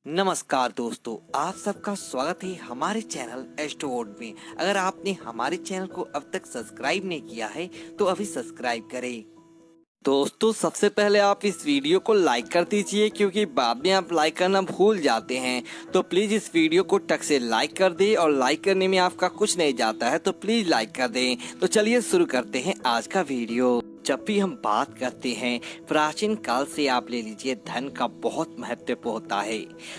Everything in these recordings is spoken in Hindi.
नमस्कार दोस्तों, आप सबका स्वागत है हमारे चैनल एस्ट्रोवर्ड में। अगर आपने हमारे चैनल को अब तक सब्सक्राइब नहीं किया है तो अभी सब्सक्राइब करें। दोस्तों, सबसे पहले आप इस वीडियो को लाइक कर दीजिए, क्योंकि बाद में आप लाइक करना भूल जाते हैं। तो प्लीज इस वीडियो को टक से लाइक कर दें, और लाइक करने में आपका कुछ नहीं जाता है, तो प्लीज लाइक कर दें। तो चलिए शुरू करते हैं आज का वीडियो। जब भी हम बात करते हैं प्राचीन काल से, आप ले लीजिए, धन का बहुत महत्व होता है।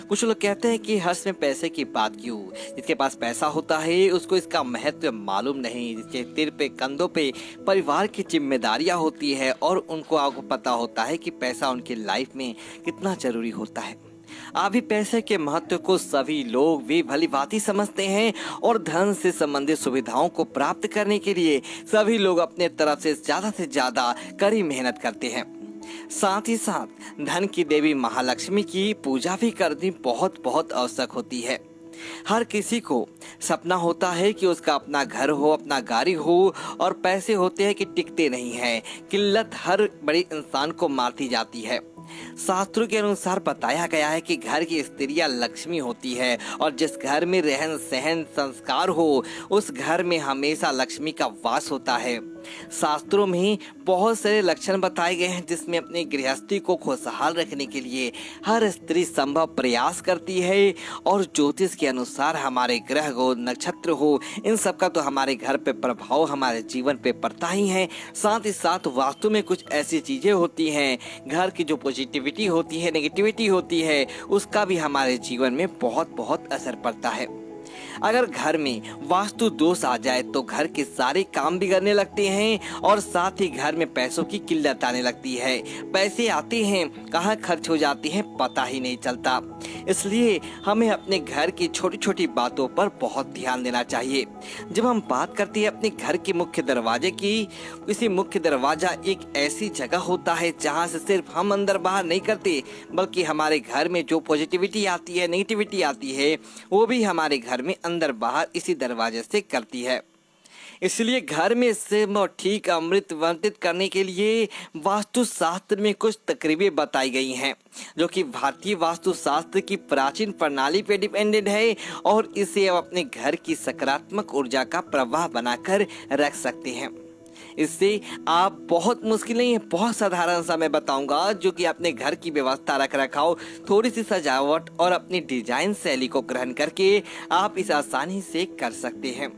कुछ लोग कहते हैं कि हर्ष में पैसे की बात क्यों, जिसके पास पैसा होता है उसको इसका महत्व मालूम नहीं। जिसके सिर पे कंधों पे परिवार की जिम्मेदारियां होती है और उनको आपको पता होता है कि पैसा उनकी लाइफ में कितना जरूरी होता है। अभी पैसे के महत्व को सभी लोग भी भली भांति समझते हैं, और धन से संबंधित सुविधाओं को प्राप्त करने के लिए सभी लोग अपने तरफ से ज्यादा कड़ी मेहनत करते हैं। साथ ही साथ धन की देवी महालक्ष्मी की पूजा भी करनी बहुत आवश्यक होती है। हर किसी को सपना होता है कि उसका अपना घर हो, अपना गाड़ी हो, और पैसे होते हैं कि टिकते नहीं हैं। किल्लत हर बड़े इंसान को मारती जाती है। शास्त्रों के अनुसार बताया गया है कि घर की स्त्रियां लक्ष्मी होती है, और जिस घर में रहन सहन संस्कार हो उस घर में हमेशा लक्ष्मी का वास होता है। शास्त्रों में बहुत सारे लक्षण बताए गए हैं जिसमें अपनी गृहस्थी को खुशहाल रखने के लिए हर स्त्री संभव प्रयास करती है। और ज्योतिष के अनुसार हमारे ग्रह हो, नक्षत्र हो, इन सब का तो हमारे घर पे प्रभाव हमारे जीवन पे पड़ता ही है। साथ ही साथ वास्तु में कुछ ऐसी चीजें होती हैं, घर की जो पॉजिटिविटी होती है, नेगेटिविटी होती है, उसका भी हमारे जीवन में बहुत असर पड़ता है। अगर घर में वास्तु दोष आ जाए तो घर के सारे काम बिगड़ने लगते हैं, और साथ ही घर में पैसों की किल्लत आने लगती है। पैसे आते हैं, कहाँ खर्च हो जाते हैं पता ही नहीं चलता। इसलिए हमें अपने घर की छोटी छोटी बातों पर बहुत ध्यान देना चाहिए। जब हम बात करते हैं अपने घर के मुख्य दरवाजे की, किसी मुख्य दरवाजा एक ऐसी जगह होता है जहाँ से सिर्फ हम अंदर बाहर नहीं करते, बल्कि हमारे घर में जो पॉजिटिविटी आती है, नेगेटिविटी आती है, वो भी हमारे घर में अंदर बाहर इसी दरवाजे से करती है। इसलिए घर में से ठीक अमृत वर्तित करने के लिए वास्तु शास्त्र में कुछ तकरीबें बताई गई हैं, जो कि भारतीय वास्तु शास्त्र की प्राचीन प्रणाली पे डिपेंडेंट है, और इसे आप अपने घर की सकारात्मक ऊर्जा का प्रवाह बनाकर रख सकते हैं। इससे आप बहुत मुश्किल नहीं है, बहुत साधारण सा मैं बताऊंगा, जो कि अपने घर की व्यवस्था रख रखाव, थोड़ी सी सजावट और अपनी डिजाइन शैली को ग्रहण करके आप इसे आसानी से कर सकते हैं।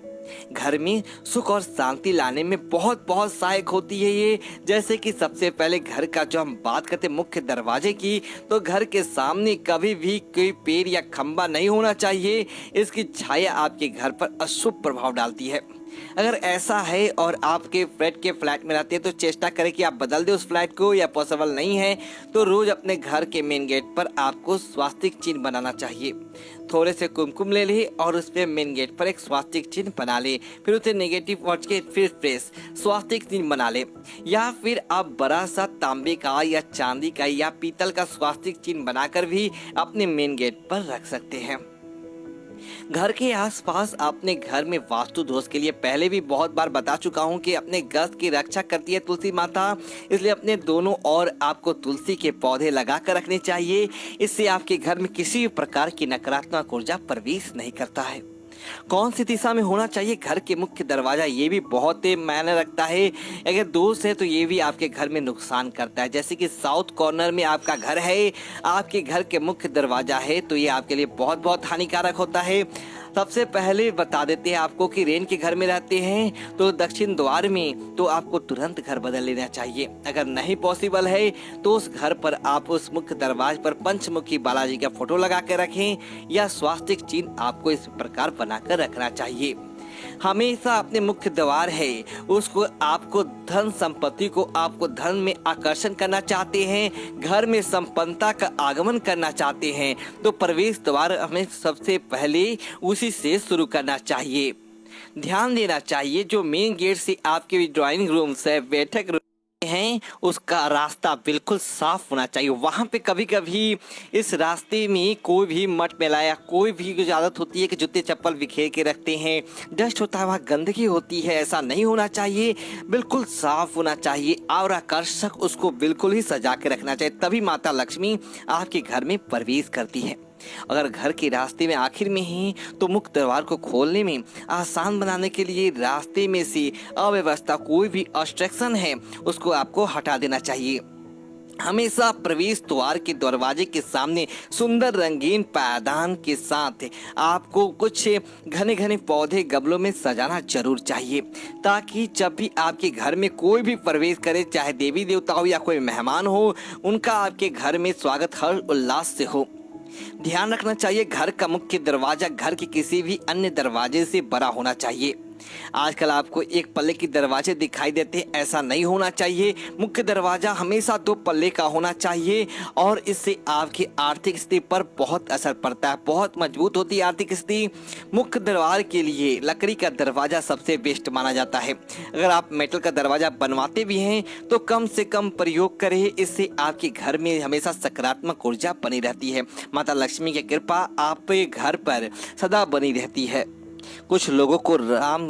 घर में सुख और शांति लाने में बहुत सहायक होती है ये। जैसे कि सबसे पहले घर का जो हम बात करते मुख्य दरवाजे की, तो घर के सामने कभी भी कोई पेड़ या खंबा नहीं होना चाहिए। इसकी छाया आपके घर पर अशुभ प्रभाव डालती है। अगर ऐसा है और आपके फ्लैट में रहते हैं तो चेष्टा करें कि आप बदल दें उस फ्लैट को, या पॉसिबल नहीं है तो रोज अपने घर के मेन गेट पर आपको स्वास्तिक चिन्ह बनाना चाहिए। थोड़े से कुमकुम ले ले और उस पे मेन गेट पर एक स्वास्तिक चिन्ह बना ले, फिर उसे नेगेटिव वर्ड्स के फिर फ्रेश स्वास्तिक चिन्ह बना ले, या फिर आप बड़ा सा तांबे का या चांदी का या पीतल का स्वास्तिक चिन्ह बनाकर भी अपने मेन गेट पर रख सकते हैं। घर के आसपास अपने घर में वास्तु दोष के लिए पहले भी बहुत बार बता चुका हूं कि अपने घर की रक्षा करती है तुलसी माता, इसलिए अपने दोनों ओर आपको तुलसी के पौधे लगा कर रखने चाहिए। इससे आपके घर में किसी भी प्रकार की नकारात्मक ऊर्जा प्रवेश नहीं करता है। कौन सी दिशा में होना चाहिए घर के मुख्य दरवाजा, ये भी बहुत मायने रखता है। अगर दोष है तो ये भी आपके घर में नुकसान करता है। जैसे कि साउथ कॉर्नर में आपका घर है, आपके घर के मुख्य दरवाजा है, तो ये आपके लिए बहुत हानिकारक होता है। सबसे पहले बता देते हैं आपको कि रेन के घर में रहते हैं तो दक्षिण द्वार में, तो आपको तुरंत घर बदल लेना चाहिए। अगर नहीं पॉसिबल है तो उस घर पर आप उस मुख्य दरवाजे पर पंचमुखी बालाजी का फोटो लगा कर रखें, या स्वास्तिक चिन्ह आपको इस प्रकार बनाकर रखना चाहिए। हमेशा अपने मुख्य द्वार है उसको, आपको धन संपत्ति को, आपको धन में आकर्षण करना चाहते हैं, घर में संपन्नता का आगमन करना चाहते हैं, तो प्रवेश द्वार हमें सबसे पहले उसी से शुरू करना चाहिए। ध्यान देना चाहिए जो मेन गेट से आपके ड्राइंग रूम से बैठक रूम हैं उसका रास्ता बिल्कुल साफ होना चाहिए। वहां पे कभी कभी इस रास्ते में कोई भी मट मैला या कोई भी आदत होती है कि जूते चप्पल बिखेर के रखते हैं, डस्ट होता है, वहाँ गंदगी होती है, ऐसा नहीं होना चाहिए। बिल्कुल साफ होना चाहिए और आकर्षक उसको बिल्कुल ही सजा के रखना चाहिए, तभी माता लक्ष्मी आपके घर में प्रवेश करती है। अगर घर के रास्ते में आखिर में है तो मुख्य द्वार को खोलने में आसान बनाने के लिए रास्ते में से अव्यवस्था, कोई भी ऑब्स्ट्रक्शन है, उसको आपको हटा देना चाहिए। हमेशा प्रवेश द्वार के दरवाजे के सामने सुंदर रंगीन पायदान के साथ आपको कुछ घने घने पौधे गमलों में सजाना जरूर चाहिए, ताकि जब भी आपके घर में कोई भी प्रवेश करे, चाहे देवी देवता हो या कोई मेहमान हो, उनका आपके घर में स्वागत हर्ष उल्लास से हो। ध्यान रखना चाहिए घर का मुख्य दरवाजा घर के किसी भी अन्य दरवाजे से बड़ा होना चाहिए। आजकल आपको एक पल्ले के दरवाजे दिखाई देते हैं, ऐसा नहीं होना चाहिए। मुख्य दरवाजा हमेशा 2 पल्ले का होना चाहिए और इससे आपकी आर्थिक स्थिति पर बहुत असर पड़ता है, बहुत मजबूत होती है आर्थिक स्थिति। मुख्य दरवाजे के लिए लकड़ी का दरवाजा सबसे बेस्ट माना जाता है। अगर आप मेटल का दरवाजा बनवाते भी हैं तो कम से कम प्रयोग करें, इससे आपके घर में हमेशा सकारात्मक ऊर्जा बनी रहती है। माता लक्ष्मी की कृपा आपके घर पर सदा बनी रहती है। कुछ लोगों को राम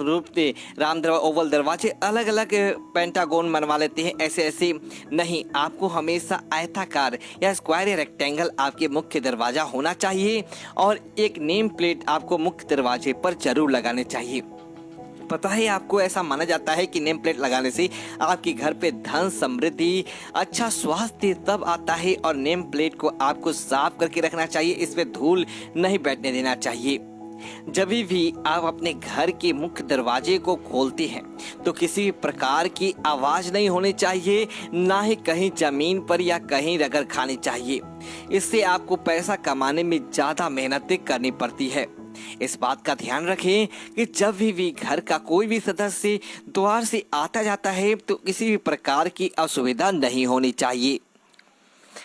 ओवल दरवाजे अलग अलग पेंटागोन बनवा लेते हैं, ऐसे नहीं। आपको हमेशा आयताकार या स्क्वायर या रेक्टेंगल आपके मुख्य दरवाजा होना चाहिए और एक नेम प्लेट आपको मुख्य दरवाजे पर जरूर लगाने चाहिए। पता है, आपको ऐसा माना जाता है कि नेम प्लेट लगाने से आपके घर पे धन, समृद्धि, अच्छा स्वास्थ्य तब आता है। और नेम प्लेट को आपको साफ करके रखना चाहिए, इस पे धूल नहीं बैठने देना चाहिए। जब भी आप अपने घर के मुख्य दरवाजे को खोलते हैं तो किसी भी प्रकार की आवाज नहीं होनी चाहिए, ना ही कहीं जमीन पर या कहीं रगड़ खानी चाहिए। इससे आपको पैसा कमाने में ज्यादा मेहनत करनी पड़ती है। इस बात का ध्यान रखें कि जब भी घर का कोई भी सदस्य द्वार से आता जाता है तो किसी भी प्रकार की असुविधा नहीं होनी चाहिए।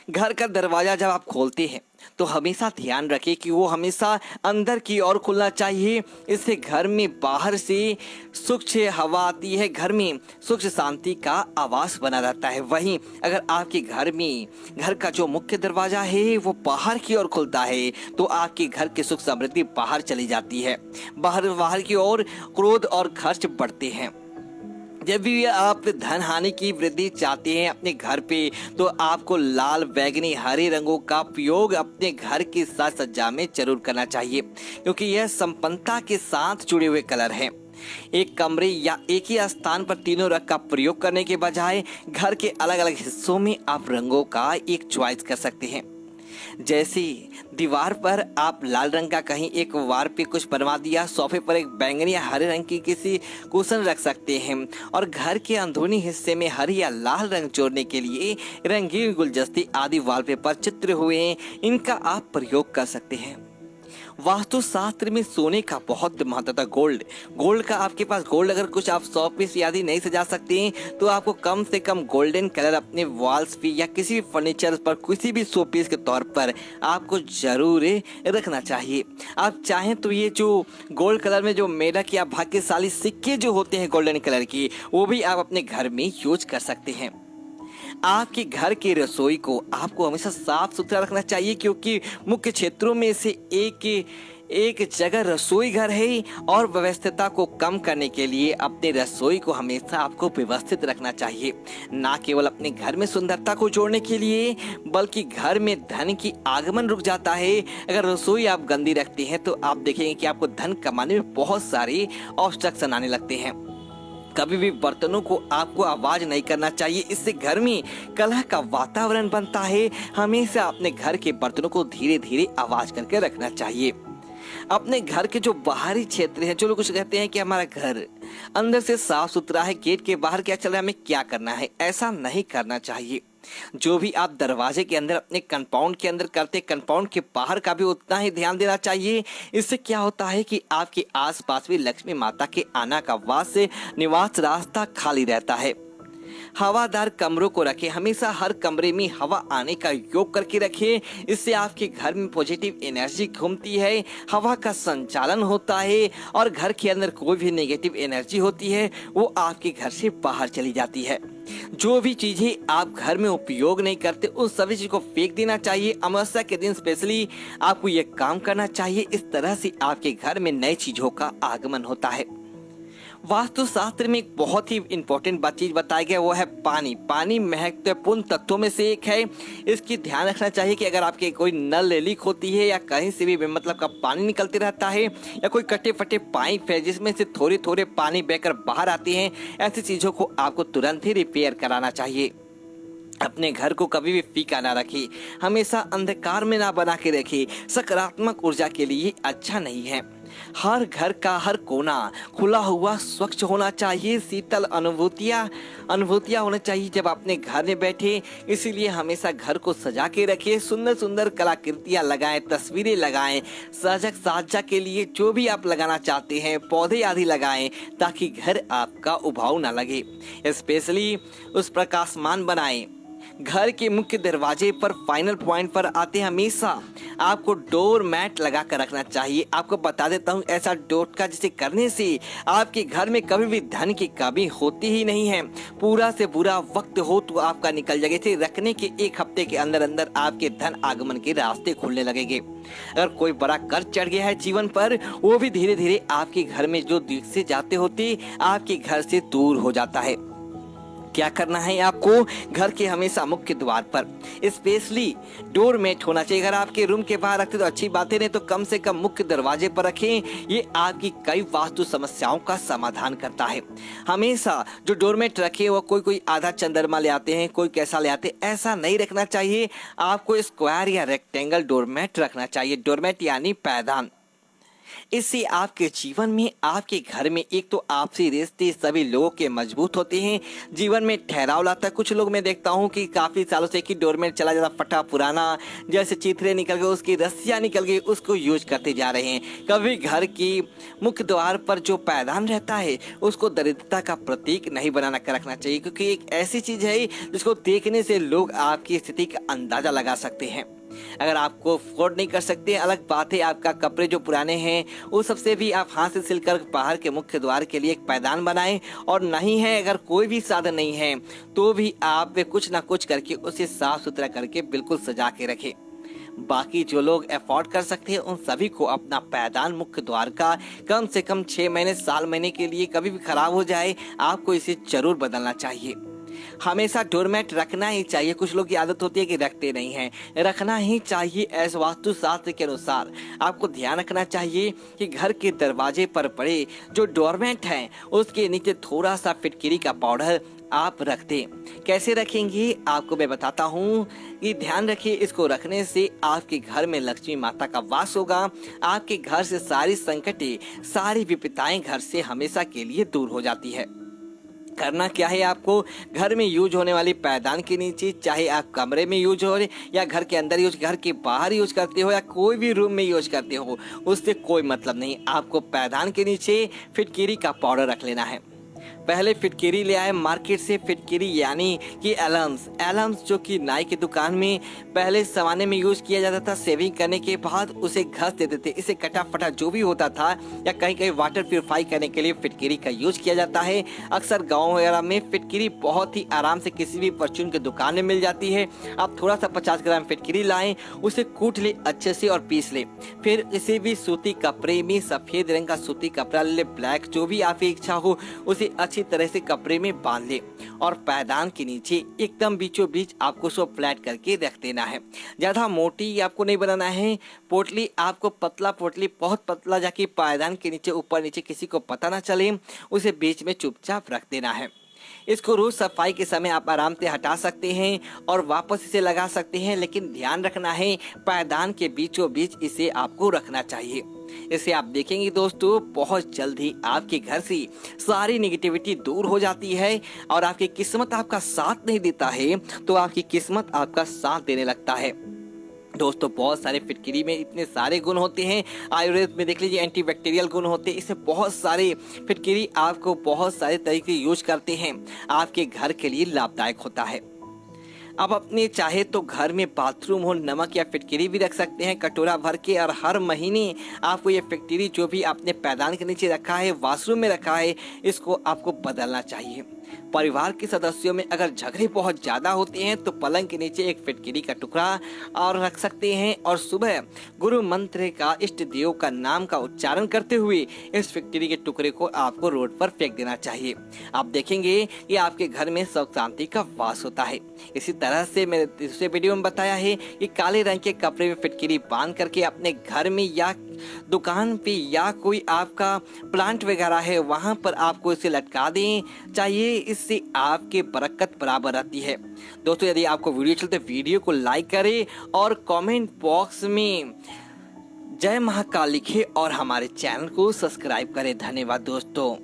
घर का दरवाजा जब आप खोलते हैं तो हमेशा ध्यान रखें कि वो हमेशा अंदर की ओर खुलना चाहिए। इससे घर में बाहर से सुख हवा आती है, घर में सुख शांति का आवास बना रहता है। वहीं अगर आपके घर में घर का जो मुख्य दरवाजा है वो बाहर की ओर खुलता है तो आपके घर की सुख समृद्धि बाहर चली जाती है, बाहर की ओर क्रोध और खर्च बढ़ते हैं। जब भी आप धन हानि की वृद्धि चाहते हैं अपने घर पे तो आपको लाल, बैगनी, हरे रंगों का प्रयोग अपने घर की साज सज्जा में जरूर करना चाहिए, क्योंकि यह संपन्नता के साथ जुड़े हुए कलर हैं। एक कमरे या एक ही स्थान पर तीनों रंग का प्रयोग करने के बजाय घर के अलग अलग हिस्सों में आप रंगों का एक चॉइस कर सकते हैं। जैसे दीवार पर आप लाल रंग का कहीं एक वार पे कुछ बनवा दिया, सोफे पर एक बैंगनी या हरे रंग की किसी कुशन रख सकते हैं और घर के अंदरूनी हिस्से में हरी या लाल रंग जोड़ने के लिए रंगीन गुलदस्ते आदि वॉलपेपर चित्र हुए इनका आप प्रयोग कर सकते हैं। वास्तु शास्त्र में सोने का बहुत महत्व था। गोल्ड का आपके पास गोल्ड अगर कुछ आप 100 पीस आदि नहीं सजा सकते हैं तो आपको कम से कम गोल्डन कलर अपने वॉल्स पे या किसी भी फर्नीचर पर किसी भी 100 पीस के तौर पर आपको जरूर रखना चाहिए। आप चाहें तो ये जो गोल्ड कलर में जो मेढक या भाग्यशाली सिक्के जो होते हैं गोल्डन कलर की, वो भी आप अपने घर में यूज कर सकते हैं। आपके घर की रसोई को आपको हमेशा साफ सुथरा रखना चाहिए, क्योंकि मुख्य क्षेत्रों में से एक जगह रसोई घर है और व्यवस्थितता को कम करने के लिए अपने रसोई को हमेशा आपको व्यवस्थित रखना चाहिए। ना केवल अपने घर में सुंदरता को जोड़ने के लिए बल्कि घर में धन की आगमन रुक जाता है। अगर रसोई आप गंदी रखते हैं तो आप देखेंगे कि आपको धन कमाने में बहुत सारे ऑब्स्ट्रक्शन आने लगते हैं। कभी भी बर्तनों को आपको आवाज नहीं करना चाहिए, इससे घर में कलह का वातावरण बनता है। हमेशा अपने घर के बर्तनों को धीरे धीरे आवाज करके रखना चाहिए। अपने घर के जो बाहरी क्षेत्र है, जो लोग कुछ कहते हैं कि हमारा घर अंदर से साफ सुथरा है, गेट के बाहर क्या चल रहा है, हमें क्या करना है, ऐसा नहीं करना चाहिए। जो भी आप दरवाजे के अंदर अपने कंपाउंड के अंदर करते, कंपाउंड के बाहर का भी उतना ही ध्यान देना चाहिए। इससे क्या होता है कि आपके आसपास भी लक्ष्मी माता के आना का वास निवास रास्ता खाली रहता है। हवादार कमरों को रखें, हमेशा हर कमरे में हवा आने का योग करके रखें। इससे आपके घर में पॉजिटिव एनर्जी घूमती है, हवा का संचालन होता है और घर के अंदर कोई भी नेगेटिव एनर्जी होती है वो आपके घर से बाहर चली जाती है। जो भी चीजें आप घर में उपयोग नहीं करते उस सभी चीज को फेंक देना चाहिए। अमावस्या के दिन स्पेशली आपको ये काम करना चाहिए। इस तरह से आपके घर में नई चीजों का आगमन होता है। वास्तु शास्त्र में एक बहुत ही इंपॉर्टेंट चीज बताई गई, वो है पानी। पानी महत्वपूर्ण तत्वों में से एक है। इसकी ध्यान रखना चाहिए कि अगर आपके कोई नल लीक होती है या कहीं से भी मतलब का पानी निकलते रहता है या कोई कटे फटे पाइप है जिसमें से थोड़े थोड़े पानी बहकर बाहर आते हैं, ऐसी चीजों को आपको तुरंत ही रिपेयर कराना चाहिए। अपने घर को कभी भी फीका ना रखें, हमेशा अंधकार में ना बना के रखें, सकारात्मक ऊर्जा के लिए अच्छा नहीं है। हर घर का हर कोना खुला हुआ स्वच्छ होना चाहिए, शीतल अनुभूतियां होना चाहिए जब अपने घर में बैठे। इसीलिए हमेशा घर को सजा के रखें, सुंदर सुंदर कलाकृतियां लगाएं, तस्वीरें लगाएं, साजक साजा के लिए जो भी आप लगाना चाहते हैं पौधे आदि लगाएं, ताकि घर आपका उबाऊ ना लगे। स्पेशली उस प्रकाशमान बनाएं। घर के मुख्य दरवाजे पर फाइनल पॉइंट पर आते हमेशा आपको डोर मैट लगा कर रखना चाहिए। आपको बता देता हूँ, ऐसा डोर का जिसे करने से आपके घर में कभी भी धन की कमी होती ही नहीं है। पूरा से बुरा वक्त हो तो आपका निकल जाएगा। इसे रखने के एक हफ्ते के अंदर अंदर आपके धन आगमन के रास्ते खुलने लगेंगे। अगर कोई बड़ा कर्ज चढ़ गया है जीवन पर, वो भी धीरे धीरे आपके घर में जो दिख से जाते होते आपके घर से दूर हो जाता है। क्या करना है आपको, घर के हमेशा मुख्य द्वार पर स्पेशली डोर मैट होना चाहिए। अगर आपके रूम के बाहर रखते तो अच्छी बात है, नहीं तो कम से कम मुख्य दरवाजे पर रखें। ये आपकी कई वास्तु समस्याओं का समाधान करता है। हमेशा जो डोरमेट रखे वो कोई आधा चंद्रमा ले आते हैं, कोई कैसा ले आते हैं, ऐसा नहीं रखना चाहिए। आपको स्क्वायर या रेक्टेंगल डोरमेट रखना चाहिए। डोरमेट यानी पैदान। इससे आपके जीवन में, आपके घर में एक तो आपसी रिश्ते सभी लोगों के मजबूत होते हैं, जीवन में ठहराव लाता है। कुछ लोग मैं देखता हूँ कि काफी सालों से कि डोरमेट चला जाता फटा पुराना, जैसे चिथरे निकल गए, उसकी रस्सियाँ निकल गई, उसको यूज करते जा रहे हैं। कभी घर की मुख्य द्वार पर जो पैदान रहता है उसको दरिद्रता का प्रतीक नहीं बना कर रखना चाहिए, क्योंकि एक ऐसी चीज है जिसको देखने से लोग आपकी स्थिति का अंदाजा लगा सकते हैं। अगर आपको अफोर्ड नहीं कर सकते अलग बात है, आपका कपड़े जो पुराने हैं वो सबसे भी आप हाथ से सिलकर बाहर के मुख्य द्वार के लिए एक पैदान बनाएं। और नहीं है, अगर कोई भी साधन नहीं है तो भी आप कुछ ना कुछ करके उसे साफ सुथरा करके बिल्कुल सजा के रखें। बाकी जो लोग अफोर्ड कर सकते हैं उन सभी को अपना पैदान मुख्य द्वार का कम से कम 6 महीने साल महीने के लिए कभी भी खराब हो जाए आपको इसे जरूर बदलना चाहिए। हमेशा डोरमेट रखना ही चाहिए। कुछ लोग की आदत होती है कि रखते नहीं हैं, रखना ही चाहिए। ऐसे वास्तु शास्त्र के अनुसार आपको ध्यान रखना चाहिए कि घर के दरवाजे पर पड़े जो डोरमेट है उसके नीचे थोड़ा सा फिटकिरी का पाउडर आप रख दें। कैसे रखेंगे आपको मैं बताता हूँ कि ध्यान रखिए। इसको रखने से आपके घर में लक्ष्मी माता का वास होगा। आपके घर से सारी संकटें, सारी विपदाएं घर से हमेशा के लिए दूर हो जाती है। करना क्या है आपको, घर में यूज होने वाली पैदान के नीचे, चाहे आप कमरे में यूज हो या घर के अंदर यूज, घर के बाहर यूज करते हो या कोई भी रूम में यूज करते हो, उससे कोई मतलब नहीं। आपको पैदान के नीचे फिटकिरी का पाउडर रख लेना है। पहले फिटकिरी ले आए मार्केट से। फिटकिरी यानी कि एलम्स जो कि नाई की दुकान में पहले जमाने में यूज किया जाता था। सेविंग करने के बाद उसे घस देते थे। इसे कटा फटा जो भी होता था या कहीं कहीं वाटर प्यूरिफाई करने के लिए फिटकिरी का यूज किया जाता है। अक्सर गाँव वगैरह में फिटकिरी बहुत ही आराम से किसी भी परचून की दुकान में मिल जाती है। आप थोड़ा सा 50 ग्राम फिटकिरी लाएं, उसे कूट ले अच्छे से और पीस ले। फिर इसे भी सूती कपड़े में, सफेद रंग का सूती कपड़ा ले, ब्लैक जो भी आपकी इच्छा हो, उसे अच्छी तरह से कपड़े में बांध ले और पैदान के नीचे एकदम बीचों बीच आपको उसको फ्लैट करके रख देना है। ज्यादा मोटी आपको नहीं बनाना है। पोटली आपको पतला, पोटली बहुत पतला, जाके पैदान के नीचे ऊपर नीचे किसी को पता ना चले, उसे बीच में चुपचाप रख देना है। इसको रोज सफाई के समय आप आराम से हटा सकते हैं और वापस इसे लगा सकते हैं, लेकिन ध्यान रखना है पैदान के बीचों बीच इसे आपको रखना चाहिए। इसे आप देखेंगे दोस्तों बहुत जल्द ही आपके घर से सारी नेगेटिविटी दूर हो जाती है और आपकी किस्मत आपका साथ नहीं देता है तो आपकी किस्मत आपका साथ देने लगता है। दोस्तों बहुत सारे फिटकिरी में इतने सारे गुण होते हैं। आयुर्वेद में देख लीजिए एंटीबैक्टीरियल गुण होते हैं। इससे बहुत सारे फिटकिरी आपको बहुत सारे तरीके यूज करते हैं, आपके घर के लिए लाभदायक होता है। आप अपने चाहे तो घर में बाथरूम हो नमक या फिटकरी भी रख सकते हैं कटोरा भर के, और हर महीने आपको ये फिटकरी जो भी आपने पैदान के नीचे रखा है, वॉशरूम में रखा है, इसको आपको बदलना चाहिए। परिवार के सदस्यों में अगर झगड़े बहुत ज़्यादा होते हैं तो पलंग के नीचे एक फिटकरी का टुकड़ा और रख सकते हैं, और सुबह गुरु मंत्र का इष्ट देव का नाम का उच्चारण करते हुए इस फिटकरी के टुकड़े को आपको रोड पर फेंक देना चाहिए। आप देखेंगे कि आपके घर में सुख शांति का वास होता है। इसी तरह से मैंने दूसरे वीडियो में बताया है कि काले रंग के कपड़े में फिटकरी बांध करके अपने घर में या दुकान पे या कोई आपका प्लांट वगैरह है वहां पर आपको इसे लटका दें चाहिए। इससे आपके बरकत बराबर आती है। दोस्तों, यदि आपको वीडियो चलते वीडियो को लाइक करें और कमेंट बॉक्स में जय महाकाल लिखे और हमारे चैनल को सब्सक्राइब करें। धन्यवाद दोस्तों।